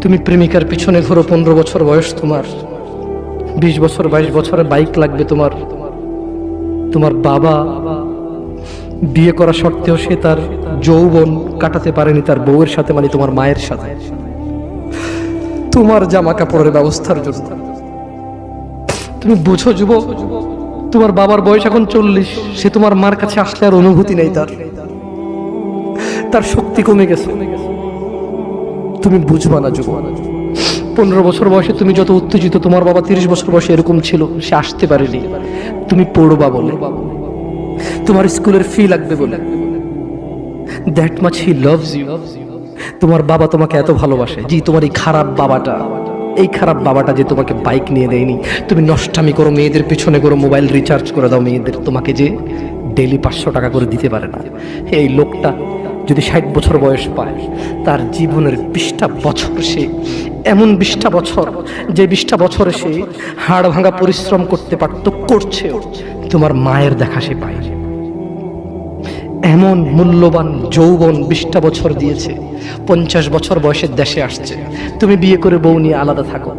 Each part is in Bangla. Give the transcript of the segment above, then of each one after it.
তুমি প্রেমিকার পিছনে ঘোরো, 15 বছর বয়স তোমার, 20 বছর 22 বছরে বাইক লাগবে তোমার। তোমার বাবা বিয়ে করা সত্ত্বেও সে তার যৌবন কাটাতে পারেনি তার বউয়ের সাথে, মানে তোমার মায়ের সাথে, তোমার জামা কাপড়ের ব্যবস্থার জন্য। তুমি বুঝো যুবক, তোমার বাবার বয়স এখন 40, সে তোমার মার কাছে আসলে আর অনুভূতি নেই, তার শক্তি কমে গেছে। তুমি বুঝবা না যুবক, 15 বছর বয়সে তুমি যত উত্তেজিত, তোমার বাবা 30 বছর বয়সে এরকম ছিল, সে আসতে পারেনি। তুমি পড়বা বলে, তোমার স্কুলের ফি লাগবে বলে, that much he loves you. তোমার বাবা তোমাকে এত ভালোবাসে। জি, তোমার এই খারাপ বাবাটা যে তোমাকে বাইক নিয়ে দেয়নি, তুমি নষ্টামি করো, মেয়েদের পিছনে করো, মোবাইল রিচার্জ করে দাও মেয়েদের, তোমাকে যে ডেইলি 500 টাকা করে দিতে পারে না। এই লোকটা যদি 60 বছর বয়স পায়, তার জীবনের 20টা বছর সে এমন 20টা বছর, যে 20টা বছরে সে হাড় ভাঙা পরিশ্রম করতে পারত, করছে, তোমার মায়ের দেখা সে পায়। এমন মূল্যবান যৌবন 20টা বছর দিয়েছে, 50 বছর বয়সের দেশে আসছে। তুমি বিয়ে করে বউ নিয়ে আলাদা থাকো,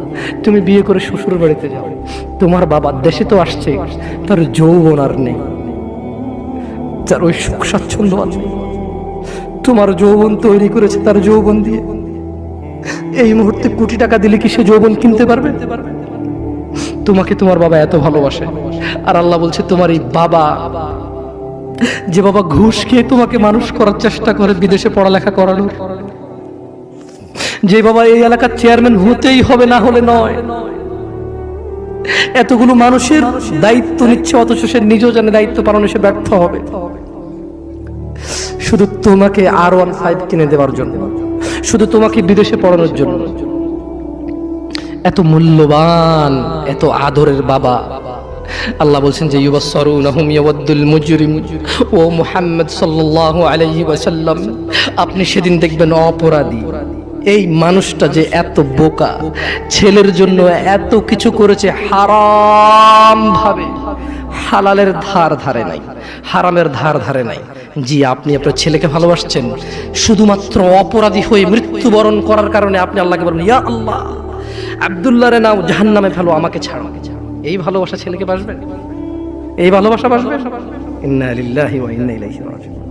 তুমি বিয়ে করে শ্বশুর বাড়িতে যাও, তোমার বাবা দেশে তো আসছে, তার যৌবন আর নেই, তার ওই সুখ স্বাচ্ছন্দ্য আর নেই। তোমার যৌবন তৈরি করেছে তার যৌবন দিয়ে। এই মুহূর্তে কোটি টাকা দিলে কি সে যৌবন কিনতে পারবে? তোমাকে তোমার বাবা এত ভালোবাসে, আর আল্লাহ বলছে তোমার এই বাবা, যে বাবা ঘুষ খেয়ে তোমাকে মানুষ করার চেষ্টা করে, বিদেশে পড়ালেখা করানোর, যে বাবা এই এলাকার চেয়ারম্যান হতেই হবে, না হলে নয়, এতগুলো মানুষের দায়িত্ব নিচ্ছে, অথচ সে নিজেও জানে দায়িত্ব পালনে সে ব্যর্থ হবে, শুধু তোমাকে R15 কিনে দেওয়ার জন্য, শুধু তোমাকে বিদেশে পড়ানোর জন্য। এত মূল্যবান, এত আদরের বাবা। আল্লাহ বলছেন যে ইউবাসসারুনহুম ইয়াওয়াদ্দুল মুজরিম, ও মুহাম্মদ সাল্লাল্লাহু আলাইহি ওয়াসাল্লাম, আপনি সেদিন দেখবেন অপরাধী এই মানুষটা যে এত বোকা, ছেলের জন্য এত কিছু করেছে, হারাম ভাবে, হালালের ধার ধারে নাই, হারামের ধার ধারে নাই। জি, আপনি আপনার ছেলেকে ভালোবাসছেন, শুধুমাত্র অপরাধী হয়ে মৃত্যুবরণ করার কারণে আপনি আল্লাহকে বলেন, ইয়া আল্লাহ, আব্দুল্লাহ রে নাও জাহান্নামে ফেলো, আমাকে ছাড়ো। এই ভালোবাসা ছেলেকে বাসবে? এই ভালোবাসা বাসবে? ইন্না লিল্লাহি ওয়া ইন্না ইলাইহি রাজিউন।